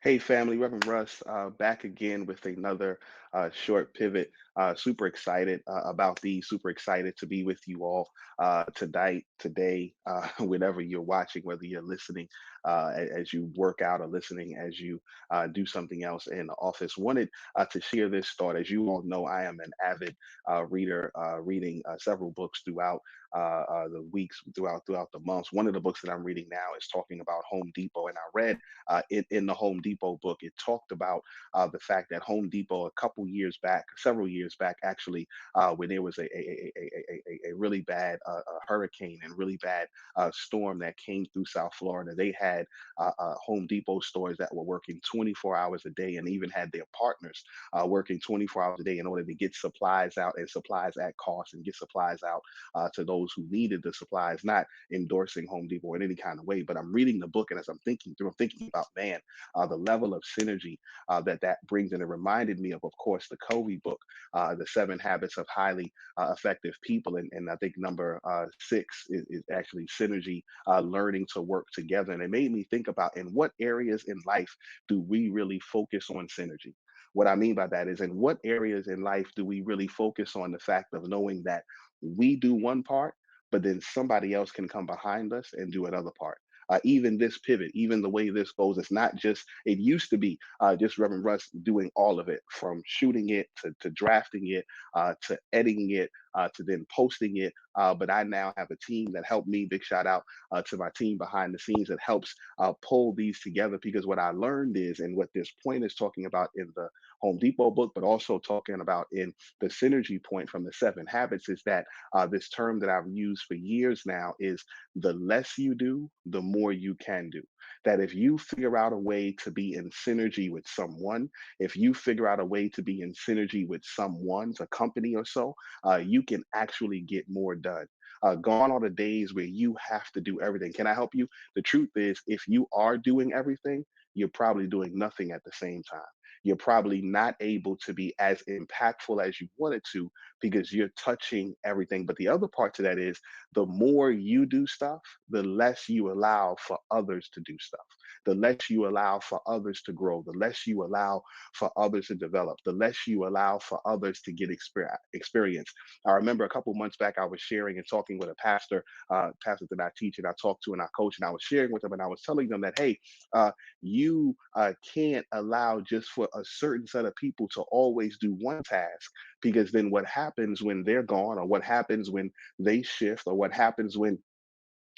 Hey, family, Reverend Russ, back again with another short pivot. Super excited about these. Super excited to be with you all tonight, today, whenever you're watching, whether you're listening as you work out or listening as you do something else in the office. Wanted to share this thought. As you all know, I am an avid reader, reading several books throughout the weeks, throughout the months. One of the books that I'm reading now is talking about Home Depot, and I read in the Home Depot book, it talked about the fact that Home Depot, a couple years back, several years back, actually, when there was a really bad hurricane and really bad storm that came through South Florida, they had Home Depot stores that were working 24 hours a day and even had their partners working 24 hours a day in order to get supplies out and supplies at cost and get supplies out to those who needed the supplies, not endorsing Home Depot in any kind of way. But I'm reading the book, and as I'm thinking through, I'm thinking about, man, the level of synergy that brings. And it reminded me of course, the Covey book, The Seven Habits of Highly Effective People. And I think number six is actually synergy, learning to work together. And it made me think about, in what areas in life do we really focus on synergy? What I mean by that is, in what areas in life do we really focus on the fact of knowing that we do one part, but then somebody else can come behind us and do another part. Even this pivot, even the way this goes, it's not just, it used to be just Reverend Russ doing all of it, from shooting it to drafting it, to editing it, to then posting it. But I now have a team that helped me. Big shout out to my team behind the scenes that helps pull these together. Because what I learned is, and what this point is talking about in the Home Depot book, but also talking about in the synergy point from the Seven Habits, is that this term that I've used for years now is, the less you do, the more you can do. That if you figure out a way to be in synergy with someone, if you figure out a way to be in synergy with someone's, a company or so, you can actually get more done. Gone are the days where you have to do everything. Can I help you? The truth is, if you are doing everything, you're probably doing nothing at the same time. You're probably not able to be as impactful as you wanted to, because you're touching everything. But the other part to that is, the more you do stuff, the less you allow for others to do stuff, the less you allow for others to grow, the less you allow for others to develop, the less you allow for others to get experience. I remember a couple months back, I was sharing and talking with a pastor that I teach and I talk to and I coach, and I was sharing with them and I was telling them that, hey, you can't allow just for a certain set of people to always do one task, because then what happens when they're gone, or what happens when they shift, or what happens when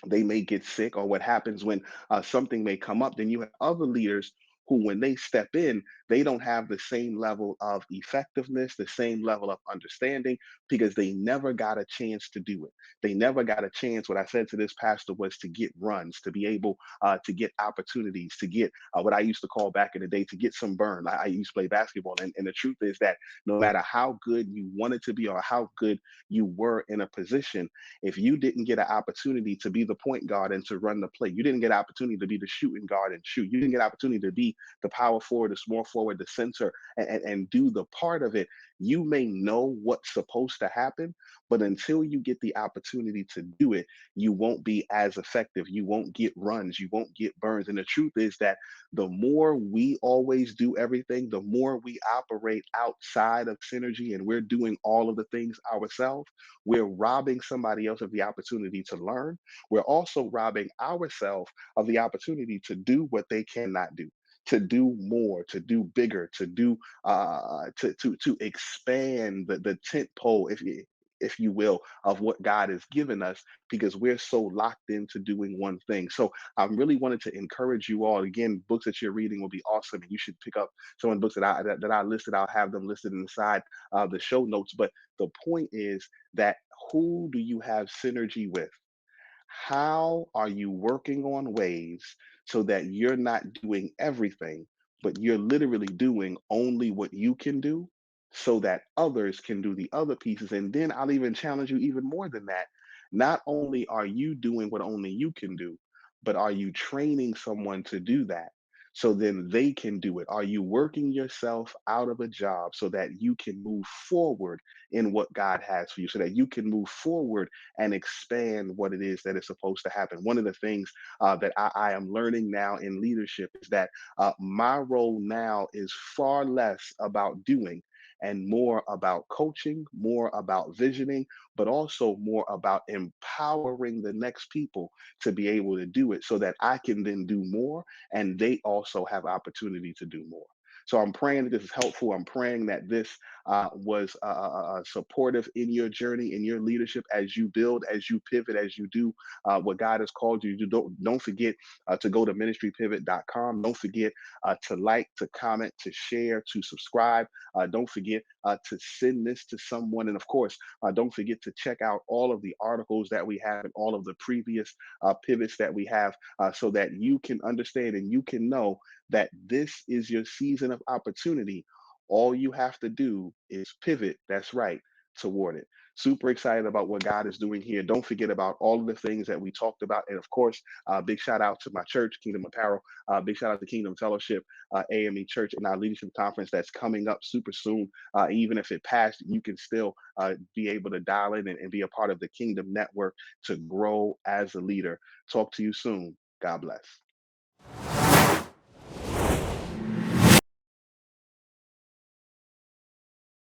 they may get sick, or what happens when something may come up, then you have other leaders who, when they step in, they don't have the same level of effectiveness, the same level of understanding, because they never got a chance to do it. They never got a chance. What I said to this pastor was, to get runs, to be able to get opportunities, to get what I used to call back in the day, to get some burn. I used to play basketball, and the truth is that no matter how good you wanted to be or how good you were in a position, if you didn't get an opportunity to be the point guard and to run the play, you didn't get an opportunity to be the shooting guard and shoot, you didn't get an opportunity to be the power forward, the small forward, the center, and do the part of it, you may know what's supposed to happen, but until you get the opportunity to do it, you won't be as effective. You won't get runs, you won't get burns. And the truth is that the more we always do everything, the more we operate outside of synergy and we're doing all of the things ourselves, we're robbing somebody else of the opportunity to learn. We're also robbing ourselves of the opportunity to do what they cannot do, to do more, to do bigger, to do to expand the tent pole, if you will, of what God has given us, because we're so locked into doing one thing. So I really wanted to encourage you all. Again, books that you're reading will be awesome, and you should pick up some of the books that I listed. I'll have them listed inside the show notes. But the point is that, who do you have synergy with? How are you working on ways so that you're not doing everything, but you're literally doing only what you can do, so that others can do the other pieces? And then I'll even challenge you even more than that. Not only are you doing what only you can do, but are you training someone to do that? so then they can do it? Are you working yourself out of a job so that you can move forward in what God has for you, so that you can move forward and expand what it is that is supposed to happen? One of the things that I am learning now in leadership is that my role now is far less about doing and more about coaching, more about visioning, but also more about empowering the next people to be able to do it so that I can then do more and they also have opportunity to do more. So I'm praying that this is helpful. I'm praying that this was supportive in your journey, in your leadership, as you build, as you pivot, as you do what God has called you to do. Don't forget to go to ministrypivot.com. Don't forget to like, to comment, to share, to subscribe. Don't forget to send this to someone. And of course, don't forget to check out all of the articles that we have and all of the previous pivots that we have so that you can understand and you can know that this is your season of opportunity. All you have to do is pivot. That's right, toward it. Super excited about what God is doing here. Don't forget about all of the things that we talked about. And of course, big shout out to my church, Kingdom Apparel. Big shout out to Kingdom Fellowship, AME Church, and our leadership conference that's coming up super soon. Even if it passed, you can still be able to dial in and be a part of the Kingdom Network to grow as a leader. Talk to you soon. God bless.